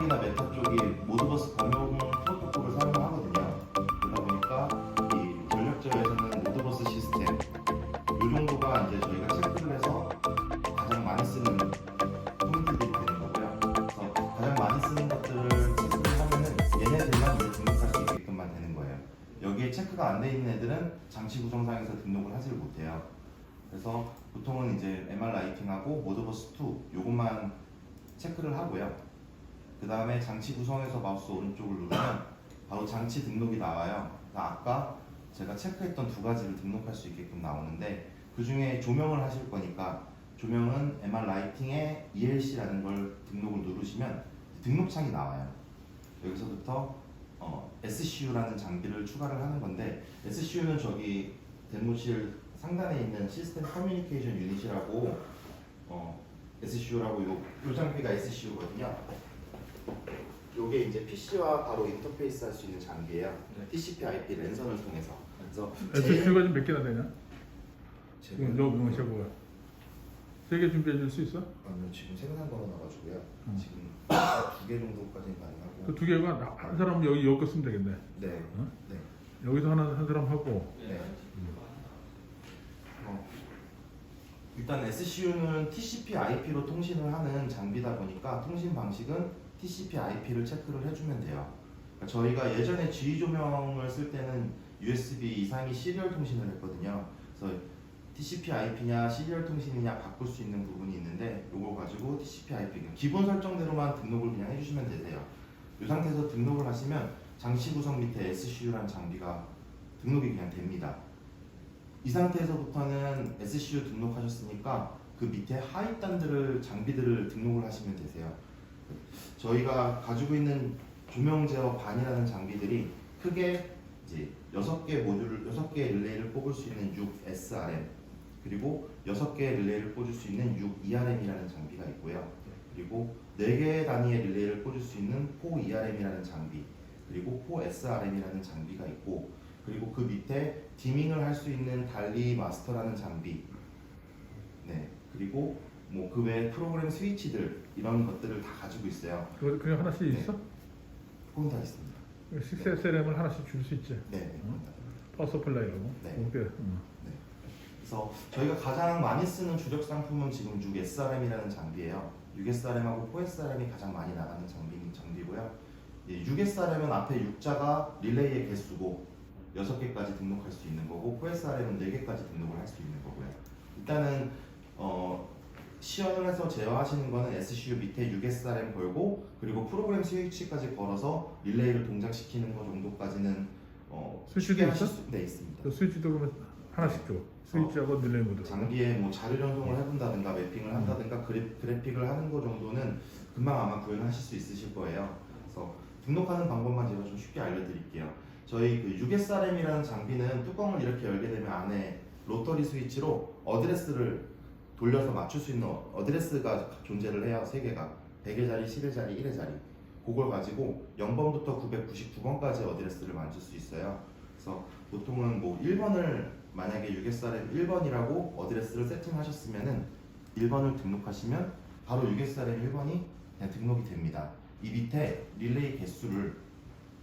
나 메타 쪽이 모드버스 범용 프로토콜을 사용하거든요. 그러다 보니까 이 전력저에서는 모드버스 시스템 이 정도가 이제 저희가 체크를 해서 가장 많이 쓰는 포인트들이 되는 거고요. 그래서 가장 많이 쓰는 것들을 체크를 하면은 얘네들만 이제 등록할 수 있게끔만 되는 거예요. 여기에 체크가 안 돼 있는 애들은 장치 구성상에서 등록을 하지를 못해요. 그래서 보통은 이제 MR 라이팅하고 모드버스 2 요것만 체크를 하고요. 그 다음에 장치 구성에서 마우스 오른쪽을 누르면 바로 장치 등록이 나와요. 아까 제가 체크했던 두 가지를 등록할 수 있게끔 나오는데 그 중에 조명을 하실 거니까 조명은 MR 라이팅에 ELC라는 걸 등록을 누르시면 등록창이 나와요. 여기서부터 SCU라는 장비를 추가를 하는 건데 SCU는 저기 데모실 상단에 있는 시스템 커뮤니케이션 유닛이라고 SCU라고 요 장비가 SCU거든요. 요게 이제 PC와 바로 인터페이스 할 수 있는 장비예요. 네. TCP/IP 랜선을 통해서. 그래서 SCU가 좀 몇 개나 되냐? 지금 제가 너 제보가 3개 준비해 줄 수 있어? 아니요, 지금 생산 걸어놔가지고요. 지금 2개 정도까지는 가능하고. 그 2개가 한 사람 여기 거 쓰면 되겠네. 네. 어? 네. 여기서 한 사람 하고. 네. 일단 SCU는 TCP/IP로 통신을 하는 장비다 보니까 통신 방식은 TCP/IP를 체크를 해주면 돼요. 그러니까 저희가 예전에 G 조명을 쓸 때는 USB 232 시리얼 통신을 했거든요. 그래서 TCP/IP냐 시리얼 통신이냐 바꿀 수 있는 부분이 있는데 이걸 가지고 TCP/IP 기본 설정대로만 등록을 그냥 해주시면 되세요. 이 상태에서 등록을 하시면 장치 구성 밑에 SCU라는 장비가 등록이 그냥 됩니다. 이 상태에서부터는 SCU 등록하셨으니까 그 밑에 하위단들을 장비들을 등록을 하시면 되세요. 저희가 가지고 있는 조명 제어 반이라는 장비들이 크게 이제 6개 모듈을 6개 릴레이를 뽑을 수 있는 6SRM 그리고 6개 릴레이를 꽂을 수 있는 6ERM이라는 장비가 있고요. 그리고 4개 단위의 릴레이를 꽂을 수 있는 4ERM이라는 장비 그리고 4SRM이라는 장비가 있고 그리고 그 밑에 디밍을 할 수 있는 달리 마스터라는 장비 네 그리고 뭐 그 외에 프로그램 스위치들 이런 것들을 다 가지고 있어요. 그냥 하나씩 네. 있어? 그건 다 있습니다. CSLM을 하나씩 줄 수 있지? 네. 파워 서플라이라고? 네. 5개. 네. 그래서 저희가 가장 많이 쓰는 주력 상품은 지금 6SRM이라는 장비예요. 6SRM하고 4SRM이 가장 많이 나가는 장비고요. 6SRM은 앞에 6자가 릴레이의 개수고 6개까지 등록할 수 있는 거고 4SRM은 4개까지 등록을 할 수 있는 거고요. 일단은 시연을 해서 제어하시는 거는 SCU 밑에 6SRM 걸고 그리고 프로그램 스위치까지 걸어서 릴레이를 동작시키는 거 정도까지는 스위치도 있어? 네, 있습니다. 그 스위치도 그러면 하나씩 줘. 스위치하고 릴레이 모드. 장비에 뭐 자료 전송을 해본다든가 매핑을 한다든가 그래픽을 하는 거 정도는 금방 아마 구현하실 수 있으실 거예요. 그래서 등록하는 방법만 제가 좀 쉽게 알려드릴게요. 저희 그 6SRM이라는 장비는 뚜껑을 이렇게 열게 되면 안에 로터리 스위치로 어드레스를 돌려서 맞출 수 있는 어드레스가 존재를 해요. 3개가 100의 자리, 10의 자리, 1의 자리 그걸 가지고 0번부터 999번까지 어드레스를 만들 수 있어요. 그래서 보통은 뭐 1번을 만약에 6SRM 1번이라고 어드레스를 세팅하셨으면은 1번을 등록하시면 바로 6SRM 1번이 그냥 등록이 됩니다. 이 밑에 릴레이 개수를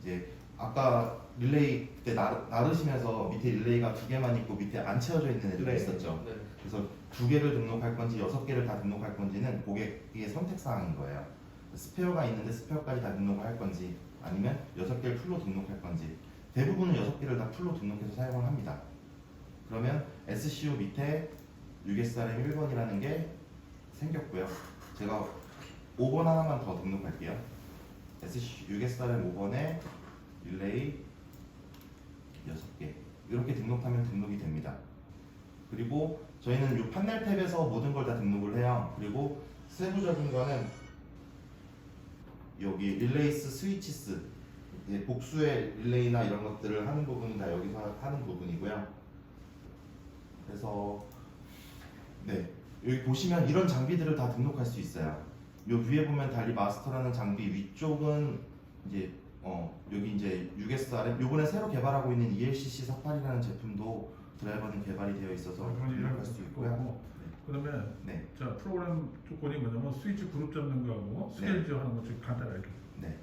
이제 아까 릴레이 그때 나르시면서 밑에 릴레이가 2개만 있고 밑에 안 채워져 있는 애들이 있었죠. 네. 그래서 2개를 등록할 건지 6개를 다 등록할 건지는 고객의 선택 사항인 거예요. 스페어가 있는데 스페어까지 다 등록을 할 건지 아니면 6개를 풀로 등록할 건지 대부분은 6개를 다 풀로 등록해서 사용을 합니다. 그러면 SCU 밑에 6SRM 1번이라는 게 생겼고요. 제가 5번 하나만 더 등록할게요. SCU 6SRM 5번에 릴레이 6개 이렇게 등록하면 등록이 됩니다. 그리고 저희는 이 판넬 탭에서 모든 걸 다 등록을 해요. 그리고 세부적인 거는 여기 릴레이스 스위치스 복수의 릴레이나 이런 것들을 하는 부분은 다 여기서 하는 부분이고요. 그래서 네 여기 보시면 이런 장비들을 다 등록할 수 있어요. 요 위에 보면 달리 마스터라는 장비 위쪽은 이제 여기 이제 6SRM 요번에 새로 개발하고 있는 ELCC 48이라는 제품도 드라이버는 개발이 되어 있어서 등록할 수 있고요. 그다음에 네. 자 프로그램 조건이 뭐냐면 스위치 그룹 잡는 거하고 스케줄 하는 거 좀 간단하게. 네.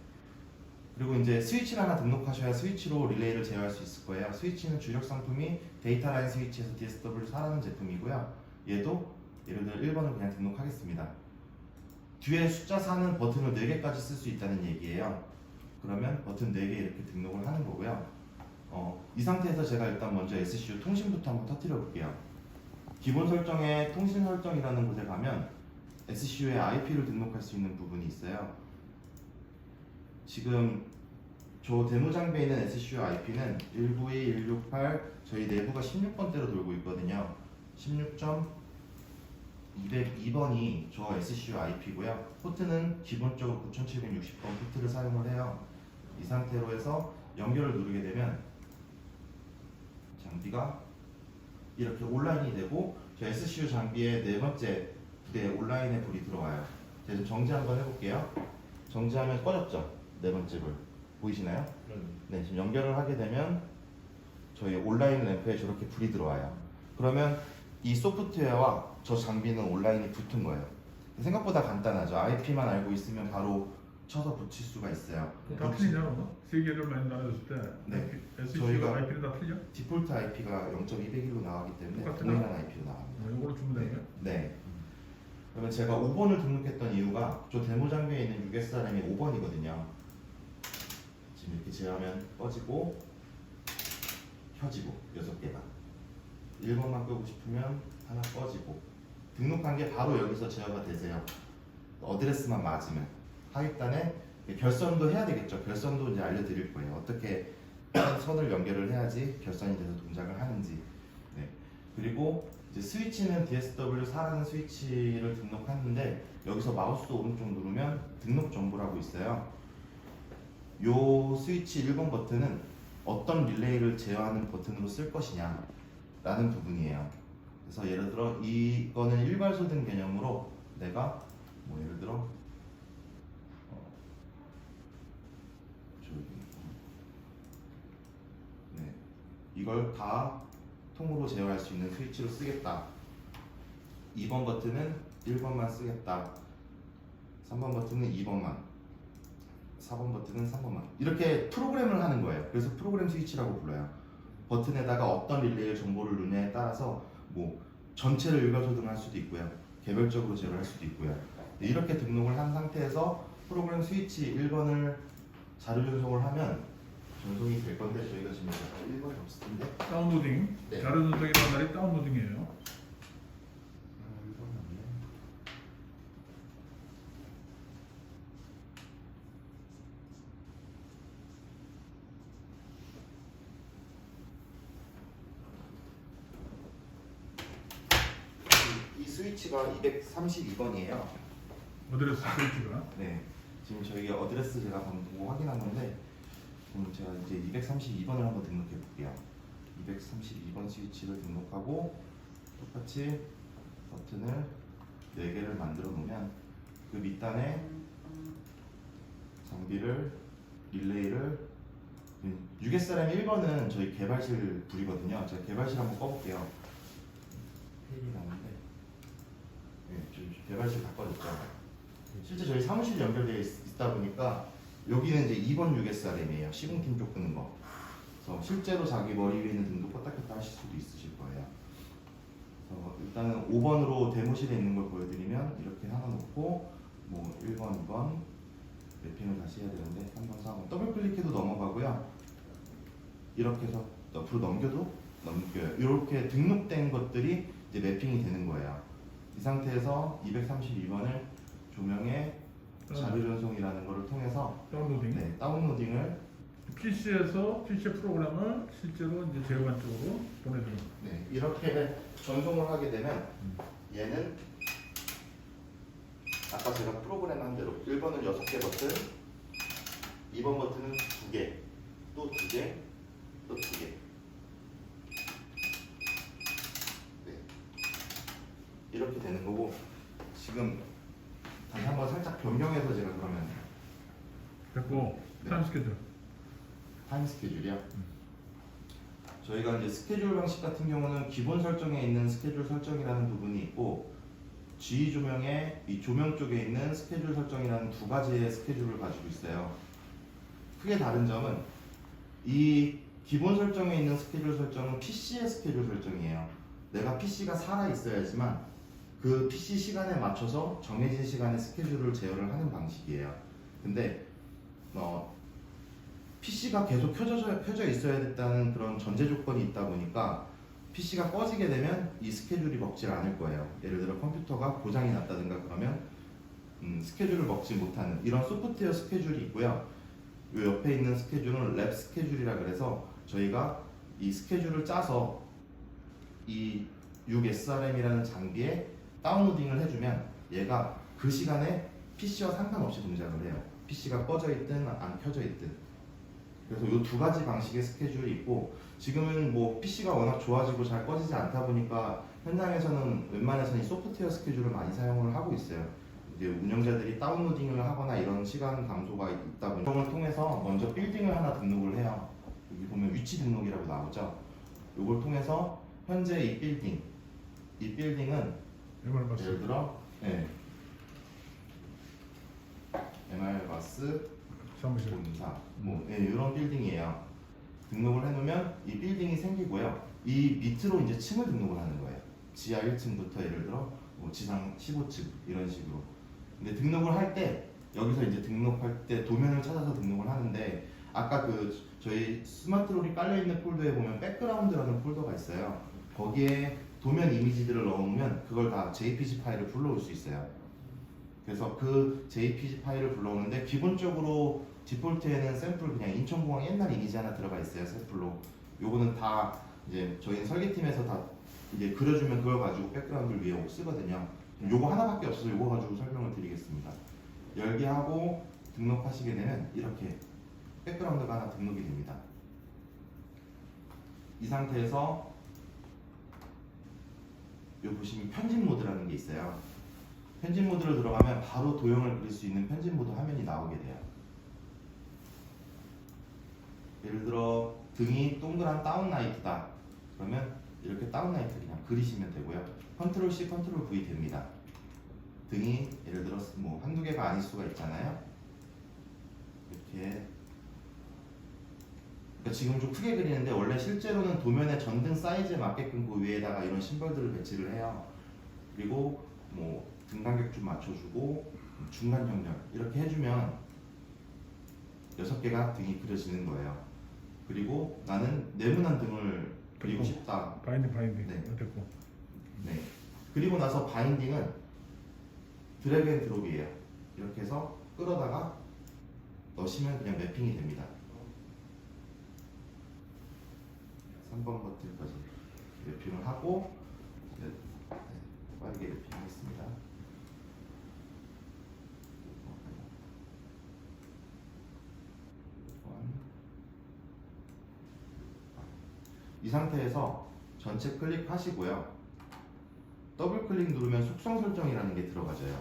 그리고 이제 스위치를 하나 등록하셔야 스위치로 릴레이를 제어할 수 있을 거예요. 스위치는 주력 상품이 데이터 라인 스위치에서 DSW4라는 제품이고요. 얘도 예를 들어 1번을 그냥 등록하겠습니다. 뒤에 숫자 4는 버튼을 4개까지 쓸 수 있다는 얘기예요. 그러면 버튼 4개 이렇게 등록을 하는 거고요. 이 상태에서 제가 일단 먼저 SCU 통신부터 한번 터뜨려 볼게요. 기본 설정에 통신 설정이라는 곳에 가면 SCU에 IP를 등록할 수 있는 부분이 있어요. 지금 저 데모 장비에 있는 SCU IP는 192.168 저희 내부가 16번대로 돌고 있거든요. 16.202번이 저 SCU IP고요. 포트는 기본적으로 9760번 포트를 사용을 해요. 이 상태로 해서 연결을 누르게 되면 장비가 이렇게 온라인이 되고 저 SCU 장비의 네 번째 부대에 온라인에 불이 들어와요. 제가 좀 정지 한번 해볼게요. 정지하면 꺼졌죠? 네 번째 불 보이시나요? 네, 지금 연결을 하게 되면 저희 온라인 램프에 저렇게 불이 들어와요. 그러면 이 소프트웨어와 저 장비는 온라인이 붙은 거예요. 생각보다 간단하죠. IP만 알고 있으면 바로 쳐서 붙일 수가 있어요. 다 틀리냐 그러면? 세 개를 많이 나눠줬을 때 네. SCU 저희가 IP는 다 틀려? 디폴트 IP가 0.201로 나가기 때문에 똑같은 동일한 IP로 나갑니다. 이걸로 주면 되는 거야? 네. 그러면 제가 5번을 등록했던 이유가 저 데모 장비에 있는 6SRM이 5번이거든요. 지금 이렇게 제어하면 꺼지고 켜지고 6개가 1번만 끄고 싶으면 하나 꺼지고 등록한 게 바로 여기서 제어가 되세요. 어드레스만 맞으면 하위단에 결선도 해야 되겠죠. 결선도 이제 알려드릴 거예요. 어떻게 선을 연결을 해야지 결선이 돼서 동작을 하는지. 네. 그리고 이제 스위치는 DSW4라는 스위치를 등록했는데 여기서 마우스 오른쪽 누르면 등록 정보라고 있어요. 요 스위치 1번 버튼은 어떤 릴레이를 제어하는 버튼으로 쓸 것이냐 라는 부분이에요. 그래서 예를 들어 이거는 일괄소등 개념으로 내가 뭐 예를 들어 네, 이걸 다 통으로 제어할 수 있는 스위치로 쓰겠다. 2번 버튼은 1번만 쓰겠다. 3번 버튼은 2번만. 4번 버튼은 3번만. 이렇게 프로그램을 하는 거예요. 그래서 프로그램 스위치라고 불러요. 버튼에다가 어떤 릴레이 정보를 넣느냐에 따라서 뭐 전체를 일괄소등할 수도 있고요. 개별적으로 제어할 수도 있고요. 이렇게 등록을 한 상태에서 프로그램 스위치 1번을 자료 전송을 하면 전송이 될 건데 저희가 지금 1번이 없을 텐데 다운로딩. 네. 자료 전송이라는 말이 다운로딩이에요. 1번이 없네. 이 스위치가 232번이에요. 어드레스 스위치가. 네. 지금 저희 어드레스 제가 방금 보고 확인한 건데 그럼 제가 이제 232번을 한번 등록해 볼게요. 232번 스위치를 등록하고 똑같이 버튼을 4개를 만들어 놓으면 그 밑단에 장비를 릴레이를 6SRM 1번은 저희 개발실 불이거든요. 제가 개발실 한번 꺼볼게요. 페일이 나오는데 네, 저희 개발실 다 꺼졌죠. 실제 저희 사무실 연결되어 있다 보니까 여기는 이제 2번 6SRM이에요. 시공팀 쪽 끄는 거. 그래서 실제로 자기 머리 위에 있는 등도 껐다 켰다 하실 수도 있으실 거예요. 그래서 일단은 5번으로 데모실에 있는 걸 보여드리면 이렇게 하나 놓고 뭐 1번, 2번 맵핑을 다시 해야 되는데 3번, 4번 더블 클릭해도 넘어가고요. 이렇게 해서 옆으로 넘겨도 넘겨요. 이렇게 등록된 것들이 이제 매핑이 되는 거예요. 이 상태에서 232번을 조명의 자료 전송이라는 것을 통해서 다운로딩. 네, 다운로딩을 PC에서 PC 프로그램을 실제로 이제 제어관 쪽으로 보내주는. 네, 이렇게 전송을 하게 되면 얘는 아까 제가 프로그램 한 대로 1번은 6개 버튼, 2번 버튼은 2개, 또 2개, 또 2개. 네, 이렇게 되는 거고 지금 다시 한번 살짝 변경해서 제가 그러면 됐고 네. 타임 스케줄. 타임 스케줄이요. 저희가 이제 스케줄 방식 같은 경우는 기본 설정에 있는 스케줄 설정이라는 부분이 있고 GE 조명의 이 조명 쪽에 있는 스케줄 설정이라는 두 가지의 스케줄을 가지고 있어요. 크게 다른 점은 이 기본 설정에 있는 스케줄 설정은 PC의 스케줄 설정이에요. 내가 PC가 살아 있어야지만 그 PC 시간에 맞춰서 정해진 시간에 스케줄을 제어를 하는 방식이에요. 근데 PC가 계속 켜져 있어야 됐다는 그런 전제 조건이 있다 보니까 PC가 꺼지게 되면 이 스케줄이 먹질 않을 거예요. 예를 들어 컴퓨터가 고장이 났다든가 그러면 스케줄을 먹지 못하는 이런 소프트웨어 스케줄이 있고요. 이 옆에 있는 스케줄은 랩 스케줄이라 그래서 저희가 이 스케줄을 짜서 이 6SRM이라는 장비에 다운로딩을 해주면 얘가 그 시간에 PC와 상관없이 동작을 해요. PC가 꺼져 있든 안 켜져 있든. 그래서 이 두 가지 방식의 스케줄이 있고 지금은 뭐 PC가 워낙 좋아지고 잘 꺼지지 않다 보니까 현장에서는 웬만해서는 이 소프트웨어 스케줄을 많이 사용을 하고 있어요. 이제 운영자들이 다운로딩을 하거나 이런 시간 감소가 있다 보니 이걸 통해서 먼저 빌딩을 하나 등록을 해요. 여기 보면 위치 등록이라고 나오죠. 이걸 통해서 현재 이 빌딩은 예를 들어 MR바스 사무실. 본사 이런 빌딩이에요. 등록을 해놓으면 이 빌딩이 생기고요. 이 밑으로 이제 층을 등록을 하는 거예요. 지하 1층부터 예를 들어 뭐 지상 15층 이런 식으로. 근데 등록을 할 때 여기서 이제 등록할 때 도면을 찾아서 등록을 하는데 아까 그 저희 스마트롤이 깔려 있는 폴더에 보면 백그라운드라는 폴더가 있어요. 거기에 도면 이미지들을 넣으면 그걸 다 JPG 파일을 불러올 수 있어요. 그래서 그 JPG 파일을 불러오는데 기본적으로 디폴트에는 샘플 그냥 인천공항 옛날 이미지 하나 들어가 있어요. 샘플로. 요거는 다 이제 저희 설계팀에서 다 이제 그려주면 그걸 가지고 백그라운드를 위에 쓰거든요. 요거 하나밖에 없어서 요거 가지고 설명을 드리겠습니다. 열게 하고 등록하시게 되면 이렇게 백그라운드가 하나 등록이 됩니다. 이 상태에서 여기 보시면 편집 모드라는 게 있어요. 편집 모드로 들어가면 바로 도형을 그릴 수 있는 편집 모드 화면이 나오게 돼요. 예를 들어 등이 동그란 다운라이트다. 그러면 이렇게 다운라이트 그냥 그리시면 되고요. 컨트롤 C, 컨트롤 V 됩니다. 등이 예를 들어 뭐 한두 개가 아닐 수가 있잖아요. 이렇게. 그러니까 지금 좀 크게 그리는데 원래 실제로는 도면의 전등 사이즈에 맞게끔 그 위에다가 이런 심벌들을 배치를 해요. 그리고 뭐 등 간격 좀 맞춰주고 중간 정렬 이렇게 해주면 6개가 등이 그려지는 거예요. 그리고 나는 네모난 등을 그리고 싶다. 바인딩. 네. 됐고. 네. 그리고 나서 바인딩은 드래그 앤 드롭이에요. 이렇게 해서 끌어다가 넣으시면 그냥 매핑이 됩니다. 3번 버튼까지 매핑을 하고 빠르게 매핑하겠습니다. 이 상태에서 전체 클릭하시고요. 더블 클릭 누르면 속성 설정이라는 게 들어가져요.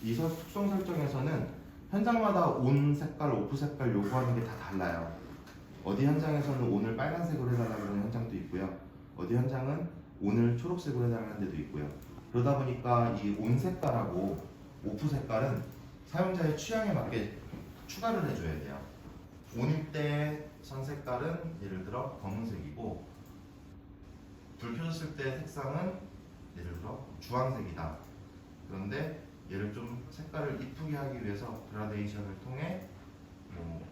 이 속성 설정에서는 현장마다 온 색깔, 오프 색깔 요구하는 게 다 달라요. 어디 현장에서는 온을 빨간색으로 해달라고 하는 현장도 있고요. 어디 현장은 온을 초록색으로 해달라는 데도 있고요. 그러다 보니까 이 온 색깔하고 오프 색깔은 사용자의 취향에 맞게 추가를 해줘야 돼요. 온일 때 선 색깔은 예를 들어 검은색이고 불 켜졌을 때 색상은 예를 들어 주황색이다. 그런데 얘를 좀 색깔을 이쁘게 하기 위해서 그라데이션을 통해 뭐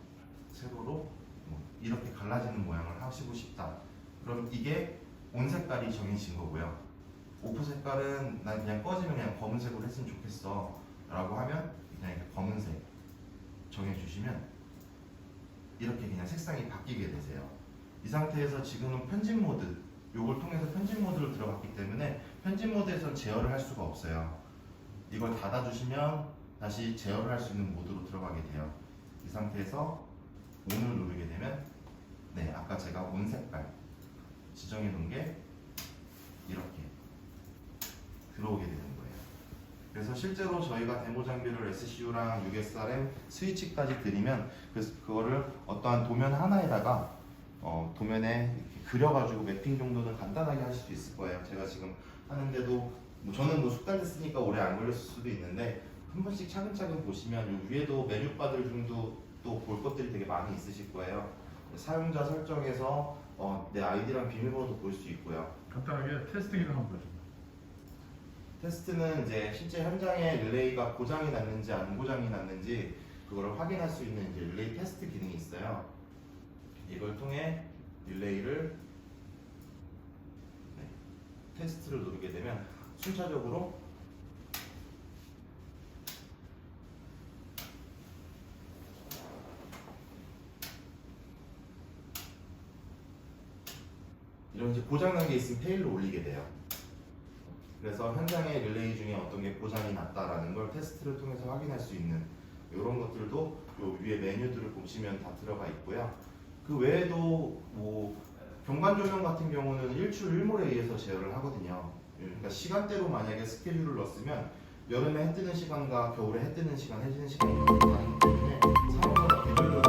세로로 뭐 이렇게 갈라지는 모양을 하시고 싶다. 그럼 이게 온 색깔이 정해진 거고요. 오프 색깔은 난 그냥 꺼지면 그냥 검은색으로 했으면 좋겠어 라고 하면 그냥 이렇게 검은색 정해주시면 이렇게 그냥 색상이 바뀌게 되세요. 이 상태에서 지금은 편집 모드 요걸 통해서 편집 모드로 들어갔기 때문에 편집 모드에서는 제어를 할 수가 없어요. 이걸 닫아주시면 다시 제어를 할 수 있는 모드로 들어가게 돼요. 이 상태에서 온을 누르게 되면 아까 제가 온 색깔 지정해 놓은 게 이렇게 들어오게 되는 거예요. 그래서 실제로 저희가 데모 장비를 SCU랑 6SRM 스위치까지 드리면 그거를 어떠한 도면 하나에다가 도면에 이렇게 그려가지고 매핑 정도는 간단하게 하실 수 있을 거예요. 제가 지금 하는데도 뭐 저는 뭐 숙달됐으니까 오래 안 걸렸을 수도 있는데 한 번씩 차근차근 보시면 요 위에도 메뉴바들 중도 또 볼 것들이 되게 많이 있으실 거예요. 사용자 설정에서 내 아이디랑 비밀번호도 볼 수 있고요. 간단하게 테스팅을 한번 보죠. 테스트는 이제 실제 현장에 릴레이가 고장이 났는지 안 고장이 났는지 그거를 확인할 수 있는 이제 릴레이 테스트 기능이 있어요. 이걸 통해 릴레이를 테스트를 누르게 되면 순차적으로 이런 이제 고장난 게 있으면 페일로 올리게 돼요. 그래서 현장의 릴레이 중에 어떤 게 고장이 났다라는 걸 테스트를 통해서 확인할 수 있는 이런 것들도 요 위에 메뉴들을 보시면 다 들어가 있고요. 그 외에도 뭐 경관 조명 같은 경우는 일출 일몰에 의해서 제어를 하거든요. 그러니까 시간대로 만약에 스케줄을 넣었으면 여름에 해 뜨는 시간과 겨울에 해 뜨는 시간, 해지는 시간이 다르기 때문에 사용자가 개별적으로